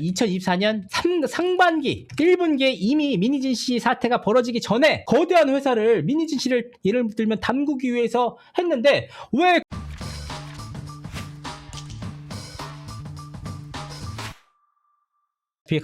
2024년 상반기 1분기에 이미 민희진 씨 사태가 벌어지기 전에 거대한 회사를 민희진 씨를 예를 들면 담그기 위해서 했는데 왜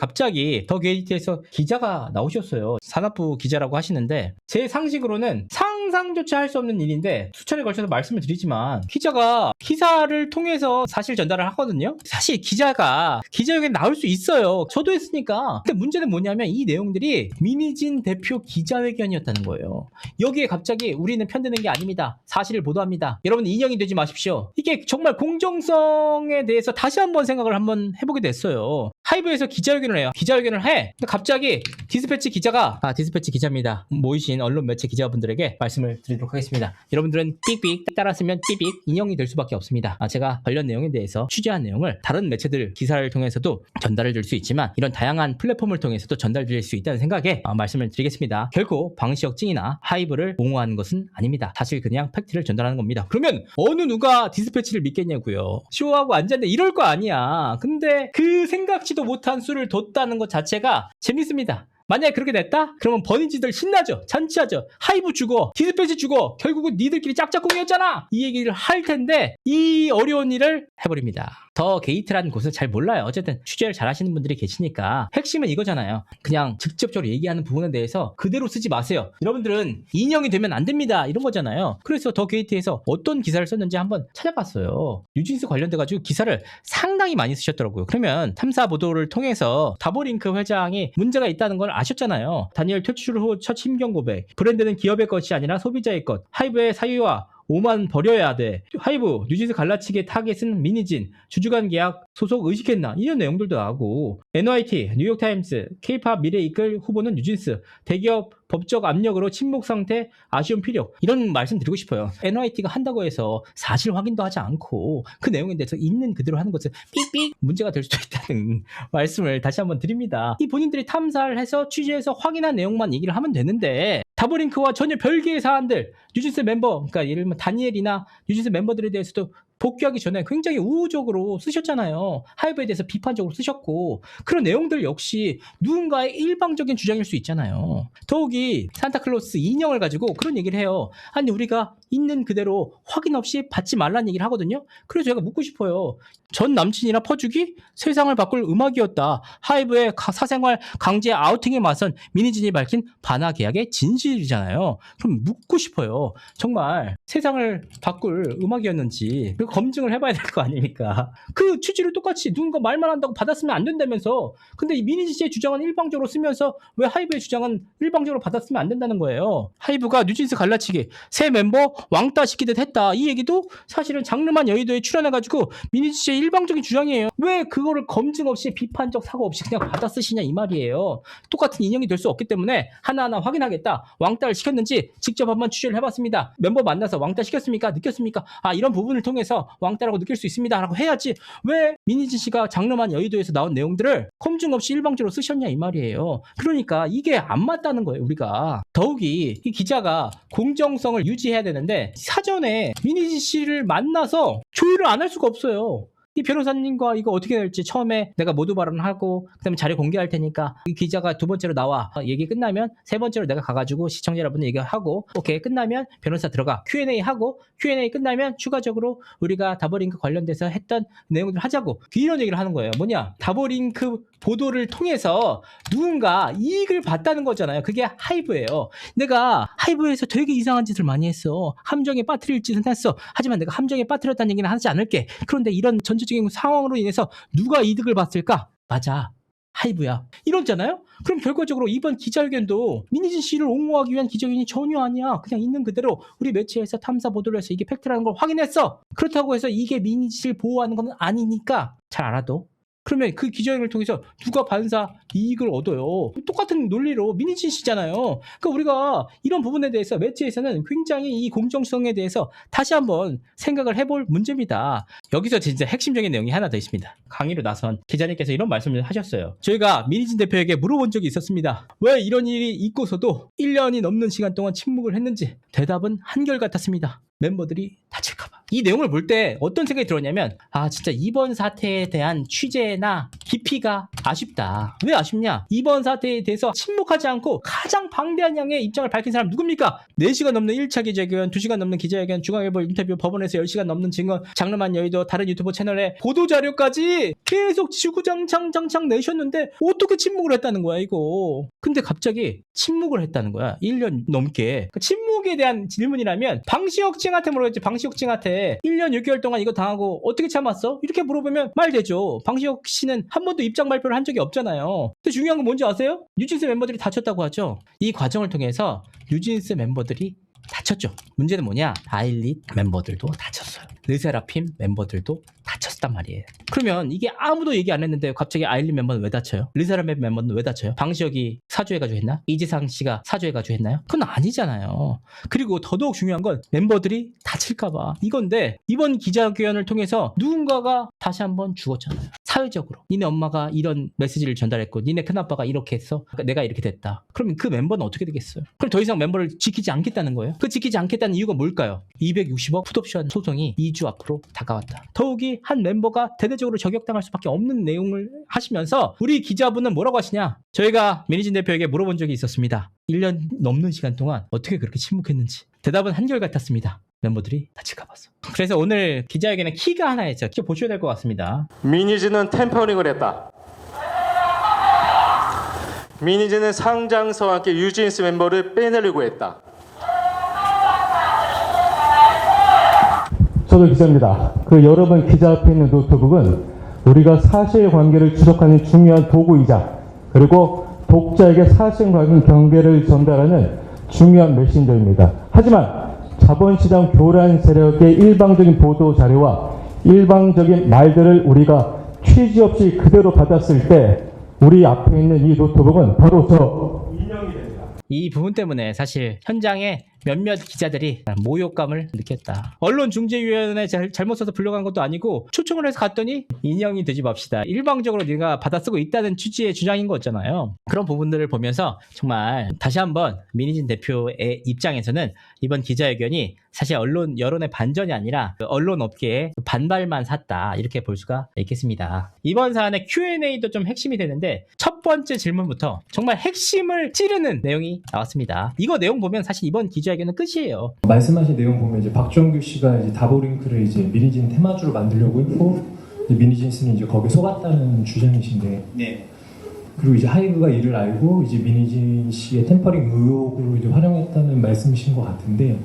갑자기 더 게이트에서 기자가 나오셨어요. 산업부 기자라고 하시는데 제 상식으로는 상상조차 할 수 없는 일인데 수차례 걸쳐서 말씀을 드리지만 기자가 기사를 통해서 사실 전달을 하거든요. 사실 기자가 기자회견에 나올 수 있어요. 저도 했으니까. 근데 문제는 뭐냐면 이 내용들이 민희진 대표 기자회견이었다는 거예요. 여기에 갑자기 우리는 편드는 게 아닙니다. 사실을 보도합니다. 여러분 인형이 되지 마십시오. 이게 정말 공정성에 대해서 다시 한번 생각을 한번 해보게 됐어요. 하이브에서 기자회견을 해요. 기자회견을 해. 근데 갑자기 디스패치 기자가 디스패치 기자입니다. 모이신 언론 매체 기자분들에게 말씀을 드리도록 하겠습니다. 여러분들은 삑삑 따라 쓰면 삑삑 인형이 될 수밖에 없습니다. 제가 관련 내용에 대해서 취재한 내용을 다른 매체들 기사를 통해서도 전달을 드릴 수 있지만 이런 다양한 플랫폼을 통해서도 전달드릴 수 있다는 생각에 말씀을 드리겠습니다. 결코 방시혁증이나 하이브를 옹호하는 것은 아닙니다. 사실 그냥 팩트를 전달하는 겁니다. 그러면 어느 누가 디스패치를 믿겠냐고요. 쇼하고 앉았는데 이럴 거 아니야. 근데 그 생각지도 못한 수를 뒀다는 것 자체가 재밌습니다. 만약에 그렇게 됐다? 그러면 버니지들 신나죠. 잔치하죠. 하이브 주고 디스패치 주고 결국은 니들끼리 짝짝꿍이었잖아. 이 얘기를 할 텐데 이 어려운 일을 해버립니다. 더 게이트라는 곳을 잘 몰라요. 어쨌든 취재를 잘 하시는 분들이 계시니까 핵심은 이거잖아요. 그냥 직접적으로 얘기하는 부분에 대해서 그대로 쓰지 마세요. 여러분들은 인형이 되면 안 됩니다. 이런 거잖아요. 그래서 더 게이트에서 어떤 기사를 썼는지 한번 찾아봤어요. 뉴진스 관련돼가지고 기사를 상당히 많이 쓰셨더라고요. 그러면 탐사 보도를 통해서 다보링크 회장이 문제가 있다는 걸 아셨잖아요. 다니엘 퇴출 후 첫 심경 고백. 브랜드는 기업의 것이 아니라 소비자의 것. 하이브의 사유와 오만 버려야 돼. 하이브, 뉴진스 갈라치기의 타겟은 민희진, 주주간 계약 소속 의식했나? 이런 내용들도 나오고 NYT, 뉴욕타임스, K-팝 미래 이끌 후보는 뉴진스, 대기업 법적 압력으로 침묵 상태, 아쉬움 필요. 이런 말씀 드리고 싶어요. NYT가 한다고 해서 사실 확인도 하지 않고 그 내용에 대해서 있는 그대로 하는 것은 삑삑 문제가 될 수도 있다는 말씀을 다시 한번 드립니다. 이 본인들이 탐사를 해서 취재해서 확인한 내용만 얘기를 하면 되는데 다보링크와 전혀 별개의 사안들, 뉴진스 멤버, 그러니까 예를 들면 다니엘이나 뉴진스 멤버들에 대해서도 복귀하기 전에 굉장히 우호적으로 쓰셨잖아요. 하이브에 대해서 비판적으로 쓰셨고 그런 내용들 역시 누군가의 일방적인 주장일 수 있잖아요. 더욱이 산타클로스 인형을 가지고 그런 얘기를 해요. 아니 우리가 있는 그대로 확인 없이 받지 말라는 얘기를 하거든요. 그래서 제가 묻고 싶어요. 전 남친이나 퍼주기? 세상을 바꿀 음악이었다. 하이브의 사생활 강제 아우팅에 맞선 민희진이 밝힌 반하 계약의 진실이잖아요. 그럼 묻고 싶어요. 정말 세상을 바꿀 음악이었는지 검증을 해봐야 될 거 아닙니까? 그 취지를 똑같이 누군가 말만 한다고 받았으면 안 된다면서. 근데 이 민희진 씨의 주장은 일방적으로 쓰면서 왜 하이브의 주장은 일방적으로 받았으면 안 된다는 거예요. 하이브가 뉴진스 갈라치기 새 멤버 왕따 시키듯 했다. 이 얘기도 사실은 장르만 여의도에 출연해가지고 민희진 씨의 일방적인 주장이에요. 왜 그거를 검증 없이 비판적 사고 없이 그냥 받아 쓰시냐 이 말이에요. 똑같은 인형이 될 수 없기 때문에 하나하나 확인하겠다. 왕따를 시켰는지 직접 한번 취재를 해봤습니다. 멤버 만나서 왕따 시켰습니까? 느꼈습니까? 이런 부분을 통해서 왕따라고 느낄 수 있습니다 라고 해야지 왜 민희진 씨가 장르만 여의도에서 나온 내용들을 검증 없이 일방적으로 쓰셨냐 이 말이에요. 그러니까 이게 안 맞다는 거예요. 우리가 더욱이 이 기자가 공정성을 유지해야 되는데 사전에 민희진 씨를 만나서 조율을 안 할 수가 없어요. 이 변호사님과 이거 어떻게 될지 처음에 내가 모두 발언하고 그다음에 자료 공개할 테니까 이 기자가 두 번째로 나와. 얘기 끝나면 세 번째로 내가 가가지고 시청자 여러분 얘기하고 오케이 끝나면 변호사 들어가 Q&A 하고 Q&A 끝나면 추가적으로 우리가 다보링크 관련돼서 했던 내용들 하자고 이런 얘기를 하는 거예요. 뭐냐 다보링크 보도를 통해서 누군가 이익을 봤다는 거잖아요. 그게 하이브예요. 내가 하이브에서 되게 이상한 짓을 많이 했어. 함정에 빠뜨릴 짓은 했어. 하지만 내가 함정에 빠뜨렸다는 얘기는 하지 않을게. 그런데 이런 전체적인 상황으로 인해서 누가 이득을 봤을까? 맞아. 하이브야. 이러잖아요? 그럼 결과적으로 이번 기자회견도 민희진 씨를 옹호하기 위한 기자회견이 전혀 아니야. 그냥 있는 그대로 우리 매체에서 탐사 보도를 해서 이게 팩트라는 걸 확인했어. 그렇다고 해서 이게 민희진 씨를 보호하는 건 아니니까 잘 알아도. 그러면 그 기자회견을 통해서 누가 반사 이익을 얻어요. 똑같은 논리로 민희진 씨잖아요. 그러니까 우리가 이런 부분에 대해서 매체에서는 굉장히 이 공정성에 대해서 다시 한번 생각을 해볼 문제입니다. 여기서 진짜 핵심적인 내용이 하나 더 있습니다. 강의로 나선 기자님께서 이런 말씀을 하셨어요. 저희가 민희진 대표에게 물어본 적이 있었습니다. 왜 이런 일이 있고서도 1년이 넘는 시간 동안 침묵을 했는지 대답은 한결같았습니다. 멤버들이 다칠까봐. 이 내용을 볼 때 어떤 생각이 들었냐면 진짜 이번 사태에 대한 취재나 깊이가 아쉽다. 왜 아쉽냐? 이번 사태에 대해서 침묵하지 않고 가장 방대한 양의 입장을 밝힌 사람 누굽니까? 4시간 넘는 1차 기자회견, 2시간 넘는 기자회견, 중앙일보 인터뷰, 법원에서 10시간 넘는 증언, 장르만 여의도 다른 유튜브 채널에 보도자료까지 계속 지구장창 내셨는데 어떻게 침묵을 했다는 거야 이거. 근데 갑자기 침묵을 했다는 거야. 1년 넘게. 그 침묵에 대한 질문이라면 방시혁 찡한테 물어봤지. 방시혁 찡한테 1년 6개월 동안 이거 당하고 어떻게 참았어? 이렇게 물어보면 말 되죠. 방시혁 씨는 한 번도 입장 발표를 한 적이 없잖아요. 근데 중요한 건 뭔지 아세요? 뉴진스 멤버들이 다쳤다고 하죠. 이 과정을 통해서 뉴진스 멤버들이 다쳤죠. 문제는 뭐냐? 아일릿 멤버들도 다쳤어요. 르세라핌 멤버들도 다쳤단 말이에요. 그러면 이게 아무도 얘기 안 했는데 갑자기 아일릿 멤버는 왜 다쳐요? 르세라핌 멤버는 왜 다쳐요? 방시혁이 사주해가지고 했나? 이지상 씨가 사주해가지고 했나요? 그건 아니잖아요. 그리고 더더욱 중요한 건 멤버들이 다칠까봐 이건데, 이번 기자회견을 통해서 누군가가 다시 한번 죽었잖아요. 사회적으로 니네 엄마가 이런 메시지를 전달했고 니네 큰아빠가 이렇게 했어, 내가 이렇게 됐다. 그러면 그 멤버는 어떻게 되겠어요? 그럼 더 이상 멤버를 지키지 않겠다는 거예요. 그 지키지 않겠다는 이유가 뭘까요? 260억 풋옵션 소송이 2주 앞으로 다가왔다. 더욱이 한 멤버가 대대적으로 저격당할 수밖에 없는 내용을 하시면서 우리 기자분은 뭐라고 하시냐? 저희가 민희진 대표에게 물어본 적이 있었습니다. 1년 넘는 시간 동안 어떻게 그렇게 침묵했는지. 대답은 한결같았습니다. 멤버들이 다칠까 봐서. 그래서 오늘 기자회견에 키가 하나 있죠. 키 보셔야 될 것 같습니다. 민희진은 템퍼링을 했다. 민희진은 상장서와 함께 뉴진스 멤버를 빼내려고 했다. 저도 기자입니다. 그 여러분 기자 앞에 있는 노트북은 우리가 사실관계를 추적하는 중요한 도구이자, 그리고 독자에게 사실관계를 전달하는 중요한 메신저입니다. 하지만 자본시장 교란 세력의 일방적인 보도 자료와 일방적인 말들을 우리가 취지 없이 그대로 받았을 때 우리 앞에 있는 이 노트북은 바로 저 인형이 됩니다. 이 부분 때문에 사실 현장에 몇몇 기자들이 모욕감을 느꼈다. 언론중재위원회 잘못 써서 불려간 것도 아니고 초청을 해서 갔더니 인형이 되지 맙시다. 일방적으로 네가 받아쓰고 있다는 취지의 주장인 거였잖아요. 그런 부분들을 보면서 정말 다시 한번 민희진 대표의 입장에서는 이번 기자회견이 사실 여론의 반전이 아니라 언론 업계의 반발만 샀다, 이렇게 볼 수가 있겠습니다. 이번 사안의 Q&A도 좀 핵심이 되는데 첫 번째 질문부터 정말 핵심을 찌르는 내용이 나왔습니다. 이거 내용 보면 사실 이번 기자회견은 끝이에요. 말씀하신 내용 보면 이제 박정규 씨가 이제 다보링크를 이제 민희진 테마주로 만들려고 했고, 이제 민희진 씨는 이제 거기에 속았다는 주장이신데, 네. 그리고 이제 하이브가 이를 알고 이제 민희진 씨의 템퍼링 의혹으로 이제 활용했다는 말씀이신 것 같은데,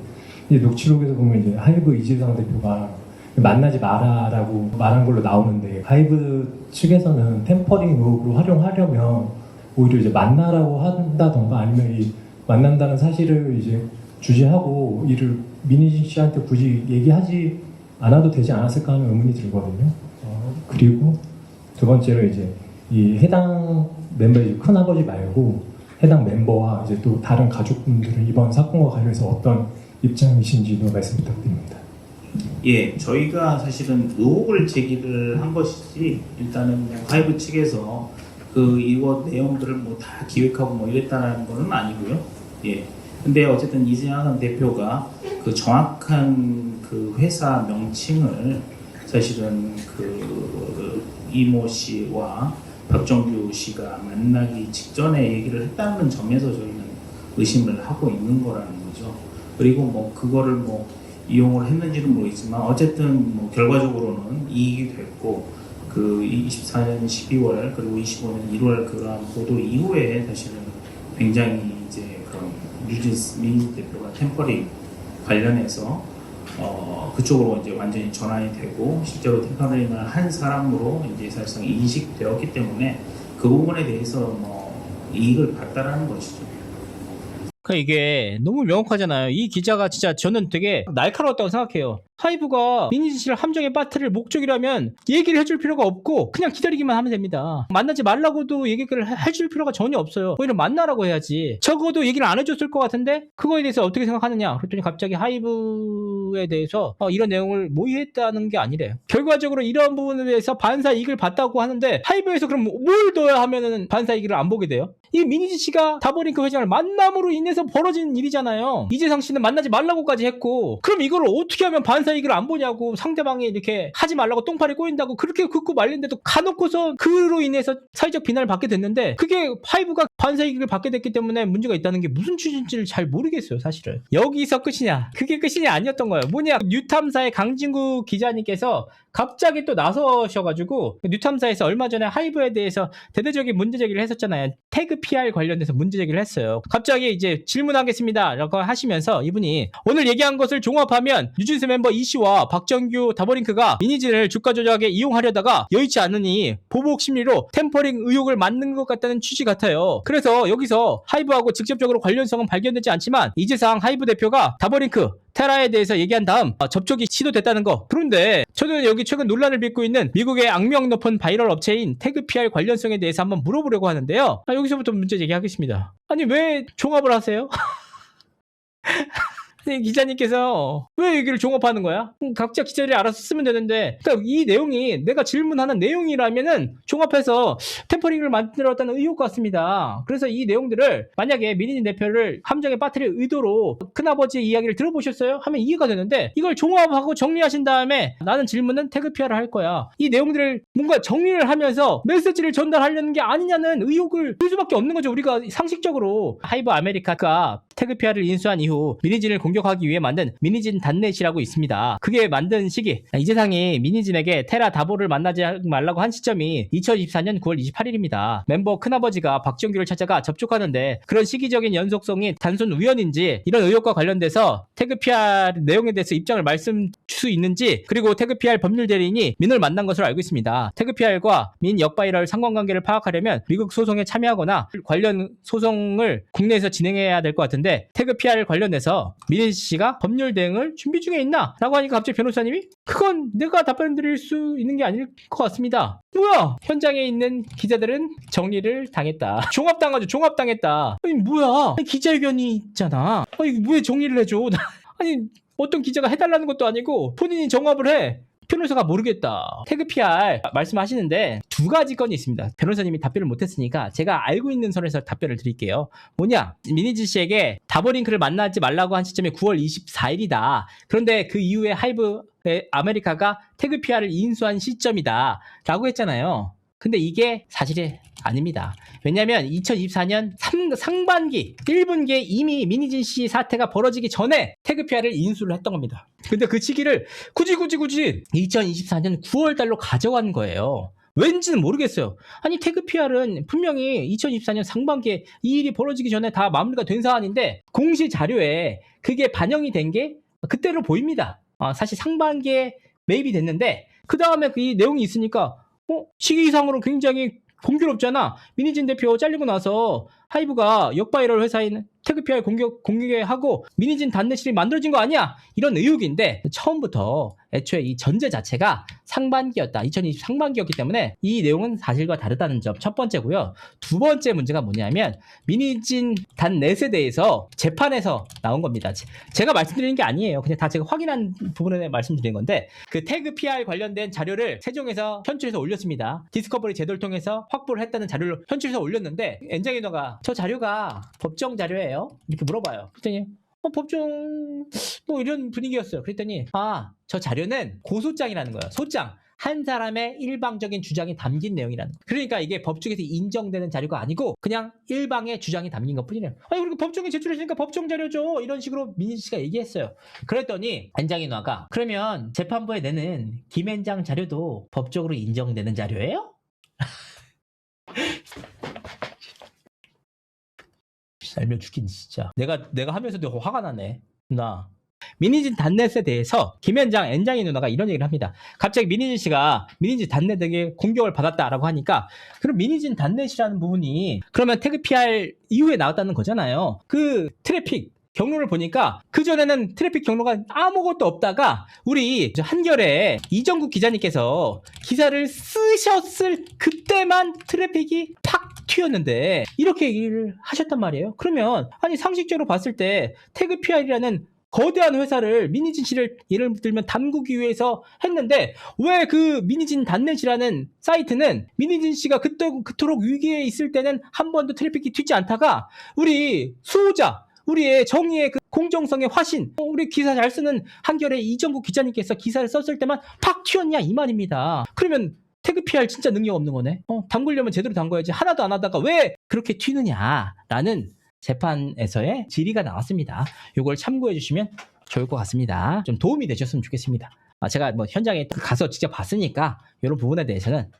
이제 녹취록에서 보면 이제 하이브 이재상 대표가 만나지 마라라고 말한 걸로 나오는데, 하이브 측에서는 템퍼링 의혹으로 활용하려면 오히려 이제 만나라고 한다던가 아니면 이 만난다는 사실을 이제 주제하고 이를 민희진 씨한테 굳이 얘기하지 않아도 되지 않았을까 하는 의문이 들거든요. 그리고 두 번째로 이제 이 해당 멤버의 큰아버지 말고 해당 멤버와 이제 또 다른 가족분들은 이번 사건과 관련해서 어떤 입장이신지도 말씀 부탁드립니다. 예, 저희가 사실은 의혹을 제기를 한 것이지, 일단은 그냥 하이브 측에서 이거 내용들을 뭐 다 기획하고 뭐 이랬다는 거는 아니고요. 예. 근데 어쨌든 이재상 대표가 그 정확한 그 회사 명칭을 사실은 그 이모 씨와 박정규 씨가 만나기 직전에 얘기를 했다는 점에서 저희는 의심을 하고 있는 거라는 거죠. 그리고 뭐 그거를 뭐 이용을 했는지는 모르겠지만 어쨌든 뭐 결과적으로는 이익이 됐고, 그 24년 12월 그리고 25년 1월 그러한 보도 이후에 사실은 굉장히 이제 그런 뉴진스 민희진 대표가 템퍼링 관련해서 그쪽으로 이제 완전히 전환이 되고 실제로 템퍼링을 한 사람으로 이제 사실상 인식되었기 때문에 그 부분에 대해서 뭐 이익을 봤다라는 것이죠. 그러니까 이게 너무 명확하잖아요. 이 기자가 진짜 저는 되게 날카로웠다고 생각해요. 하이브가 민희진 씨를 함정에 빠뜨릴 목적이라면 얘기를 해줄 필요가 없고 그냥 기다리기만 하면 됩니다. 만나지 말라고도 얘기를 해줄 필요가 전혀 없어요. 오히려 만나라고 해야지. 적어도 얘기를 안 해줬을 것 같은데 그거에 대해서 어떻게 생각하느냐, 그랬더니 갑자기 하이브에 대해서 이런 내용을 모의했다는 게 아니래요. 결과적으로 이런 부분에 대해서 반사 이익을 봤다고 하는데 하이브에서 그럼 뭘 둬야 하면은 반사 이익을 안 보게 돼요? 이 민희진 씨가 다버링크 회장을 만남으로 인해서 벌어진 일이잖아요. 이재상 씨는 만나지 말라고까지 했고, 그럼 이걸 어떻게 하면 반사이익을 안 보냐고, 상대방이 이렇게 하지 말라고 똥파리 꼬인다고 그렇게 긋고 말린데도 가놓고서 그로 인해서 사회적 비난을 받게 됐는데, 그게 하이브가 반사이익을 받게 됐기 때문에 문제가 있다는 게 무슨 취지인지를 잘 모르겠어요, 사실은. 여기서 끝이냐? 그게 끝이냐? 아니었던 거예요. 뭐냐? 뉴탐사의 강진구 기자님께서 갑자기 또 나서셔가지고, 뉴탐사에서 얼마 전에 하이브에 대해서 대대적인 문제 제기를 했었잖아요. 태그 PR 관련돼서 문제 제기를 했어요. 갑자기 이제 질문하겠습니다 라고 하시면서 이분이 오늘 얘기한 것을 종합하면 뉴진스 멤버 이씨와 박정규 다버링크가 민희진을 주가 조작에 이용하려다가 여의치 않으니 보복 심리로 템퍼링 의혹을 맞는 것 같다는 취지 같아요. 그래서 여기서 하이브하고 직접적으로 관련성은 발견되지 않지만 이재상 하이브 대표가 다버링크 테라에 대해서 얘기한 다음 접촉이 시도됐다는 거. 그런데 저는 여기 최근 논란을 빚고 있는 미국의 악명 높은 바이럴 업체인 태그 PR 관련성에 대해서 한번 물어보려고 하는데요. 여기서부터 문제 제기하겠습니다. 아니 왜 종합을 하세요? 기자님께서 왜 얘기를 종합하는 거야? 각자 기자들이 알아서 쓰면 되는데, 그러니까 이 내용이 내가 질문하는 내용이라면은 종합해서 템퍼링을 만들었다는 의혹 같습니다. 그래서 이 내용들을 만약에 민희진 대표를 함정에 빠뜨릴 의도로 큰아버지의 이야기를 들어보셨어요? 하면 이해가 되는데, 이걸 종합하고 정리하신 다음에 나는 질문은 태그 PR을 할 거야, 이 내용들을 뭔가 정리를 하면서 메시지를 전달하려는 게 아니냐는 의혹을 들 수밖에 없는 거죠. 우리가 상식적으로. 하이브 아메리카가 태그 PR을 인수한 이후 민희진을 공격하기 위해 만든 민희진 단넷이라고 있습니다. 그게 만든 시기, 이재상이 민희진에게 테라 다보를 만나지 말라고 한 시점이 2024년 9월 28일입니다. mem버 큰아버지가 박정규를 찾아가 접촉하는데 그런 시기적인 연속성이 단순 우연인지, 이런 의혹과 관련돼서 태그 PR 내용에 대해서 입장을 말씀 수 있는지, 그리고 태그 PR 법률 대리인이 민을 만난 것으로 알고 있습니다. 태그 PR과 민 역바이럴 상관관계를 파악하려면 미국 소송에 참여하거나 관련 소송을 국내에서 진행해야 될 것 같은데, 태그 PR 관련해서 민희 씨가 법률 대응을 준비 중에 있나? 라고 하니까 갑자기 변호사님이 그건 내가 답변 드릴 수 있는 게 아닐 것 같습니다. 뭐야? 현장에 있는 기자들은 정리를 당했다. 종합당하죠. 종합당했다. 아니 뭐야? 아니, 기자회견이 있잖아. 아니 왜 정리를 해줘? 아니 어떤 기자가 해달라는 것도 아니고 본인이 정합을 해. 변호사가 모르겠다. 태그 PR 말씀하시는데 두 가지 건이 있습니다. 변호사님이 답변을 못했으니까 제가 알고 있는 선에서 답변을 드릴게요. 뭐냐? 민희진 씨에게 다버링크를 만나지 말라고 한 시점이 9월 24일이다. 그런데 그 이후에 하이브 아메리카가 태그 PR을 인수한 시점이다 라고 했잖아요. 근데 이게 사실이 아닙니다. 왜냐면 2024년 상반기 1분기에 이미 민희진 씨 사태가 벌어지기 전에 태그 PR을 인수를 했던 겁니다. 근데 그 시기를 굳이 2024년 9월 달로 가져간 거예요. 왠지는 모르겠어요. 아니 태그 PR은 분명히 2024년 상반기에 이 일이 벌어지기 전에 다 마무리가 된 사안인데 공시 자료에 그게 반영이 된 게 그때로 보입니다. 사실 상반기에 매입이 됐는데 그 다음에 이 내용이 있으니까 시기상으로 굉장히 공교롭잖아. 민희진 대표 잘리고 나서 하이브가 역바이럴 회사인 태그 PR 공개하고 민희진 단넷이 만들어진 거 아니야? 이런 의혹인데, 처음부터 애초에 이 전제 자체가 상반기였다. 2020 상반기였기 때문에 이 내용은 사실과 다르다는 점 첫 번째고요. 두 번째 문제가 뭐냐면 민희진 단넷에 대해서 재판에서 나온 겁니다. 제가 말씀드리는 게 아니에요. 그냥 다 제가 확인한 부분에 말씀드린 건데, 그 태그 PR 관련된 자료를 세종에서 현출해서 올렸습니다. 디스커버리 제도를 통해서 확보를 했다는 자료를 현출해서 올렸는데, 엔장인어가 저 자료가 법정 자료예요? 이렇게 물어봐요. 그랬더니 법정 뭐 이런 분위기였어요. 그랬더니 저 자료는 고소장이라는 거예요. 소장. 한 사람의 일방적인 주장이 담긴 내용이라는 거예요. 그러니까 이게 법정에서 인정되는 자료가 아니고 그냥 일방의 주장이 담긴 것뿐이래요. 아니 그리고 법정에 제출했으니까 법정 자료죠. 이런 식으로 민희진 씨가 얘기했어요. 그랬더니 엔장인화가 그러면 재판부에 내는 김엔장 자료도 법적으로 인정되는 자료예요? 알면 죽긴 진짜. 내가 하면서도 화가 나네. 나. 민희진 단넷에 대해서 김현장 엔장이 누나가 이런 얘기를 합니다. 갑자기 민희진 씨가 민희진 단넷에게 공격을 받았다라고 하니까, 그럼 민희진 단넷이라는 부분이 그러면 태그 PR 이후에 나왔다는 거잖아요. 그 트래픽 경로를 보니까 그전에는 트래픽 경로가 아무것도 없다가 우리 한겨레 이정국 기자님께서 기사를 쓰셨을 그때만 트래픽이 팍 튀었는데 이렇게 얘기를 하셨단 말이에요. 그러면 아니 상식적으로 봤을 때 태그 PR이라는 거대한 회사를 민희진 씨를 예를 들면 담그기 위해서 했는데 왜 그 민희진 단넷이라는 사이트는 민희진 씨가 그토록 위기에 있을 때는 한 번도 트래픽이 튀지 않다가 우리 수호자 우리의 정의의 그 공정성의 화신 우리 기사 잘 쓰는 한겨레 이정구 기자님께서 기사를 썼을 때만 팍 튀었냐 이 말입니다. 그러면 태그 PR 진짜 능력 없는 거네. 담그려면 제대로 담궈야지. 하나도 안 하다가 왜 그렇게 튀느냐라는 재판에서의 질의가 나왔습니다. 이걸 참고해 주시면 좋을 것 같습니다. 좀 도움이 되셨으면 좋겠습니다. 제가 뭐 현장에 가서 직접 봤으니까 이런 부분에 대해서는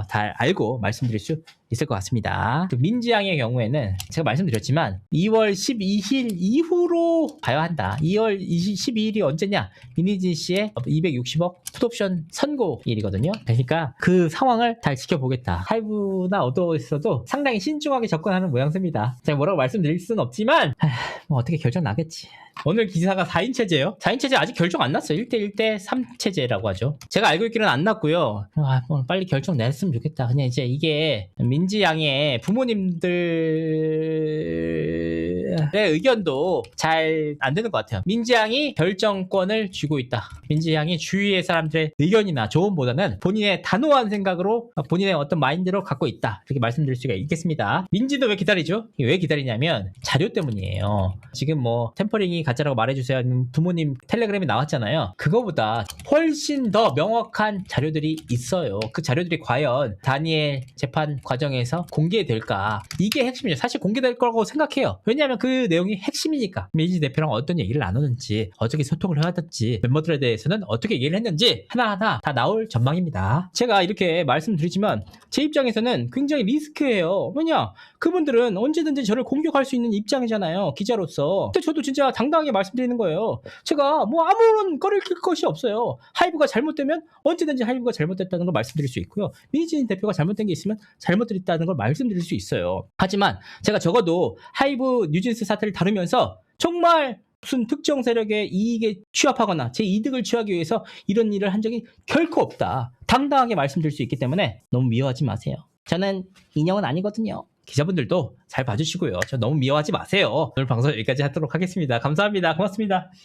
잘 알고 말씀드릴 수 있을 것 같습니다. 민지양의 경우에는 제가 말씀드렸지만 2월 12일 이후로 봐야 한다. 2월 12일이 언제냐? 민희진 씨의 260억 풋옵션 선고일이거든요. 그러니까 그 상황을 잘 지켜보겠다. 하이브나 어도에서도 상당히 신중하게 접근하는 모양새입니다. 제가 뭐라고 말씀드릴 수는 없지만 뭐 어떻게 결정 나겠지. 오늘 기사가 4인 체제예요. 4인 체제 아직 결정 안 났어요. 1대1대 3 체제라고 하죠. 제가 알고 있기로는 안 났고요. 뭐 빨리 결정 냈으면 좋겠다. 그냥 이제 이게 민지 양의 부모님들의 의견도 잘 안 되는 것 같아요. 민지 양이 결정권을 쥐고 있다. 민지 양이 주위의 사람들의 의견이나 조언보다는 본인의 단호한 생각으로 본인의 어떤 마인드로 갖고 있다. 이렇게 말씀드릴 수가 있겠습니다. 민지도 왜 기다리죠? 왜 기다리냐면 자료 때문이에요. 지금 뭐 템퍼링이 가짜라고 말해주세요. 부모님 텔레그램이 나왔잖아요. 그거보다 훨씬 더 명확한 자료들이 있어요. 그 자료들이 과연 다니엘 재판 과정에서 공개될까? 이게 핵심이죠. 사실 공개될 거라고 생각해요. 왜냐하면 그 내용이 핵심이니까. 민지 대표랑 어떤 얘기를 나누는지, 어떻게 소통을 해왔는지, 멤버들에 대해서는 어떻게 얘기를 했는지 하나하나 다 나올 전망입니다. 제가 이렇게 말씀드리지만 제 입장에서는 굉장히 리스크예요. 왜냐? 그분들은 언제든지 저를 공격할 수 있는 입장이잖아요. 기자로서. 근데 저도 진짜 당당하게 말씀드리는 거예요. 제가 뭐 아무런 꺼릴 것이 없어요. 하이브가 잘못되면 언제든지 하이브가 잘못됐다는 걸 말씀드릴 수 있고요. 민희진 대표가 잘못된 게 있으면 잘못됐다는 걸 말씀드릴 수 있어요. 하지만 제가 적어도 하이브 뉴진스 사태를 다루면서 정말 무슨 특정 세력의 이익에 취합하거나 제 이득을 취하기 위해서 이런 일을 한 적이 결코 없다. 당당하게 말씀드릴 수 있기 때문에 너무 미워하지 마세요. 저는 인형은 아니거든요. 기자분들도 잘 봐주시고요. 저 너무 미워하지 마세요. 오늘 방송 여기까지 하도록 하겠습니다. 감사합니다. 고맙습니다.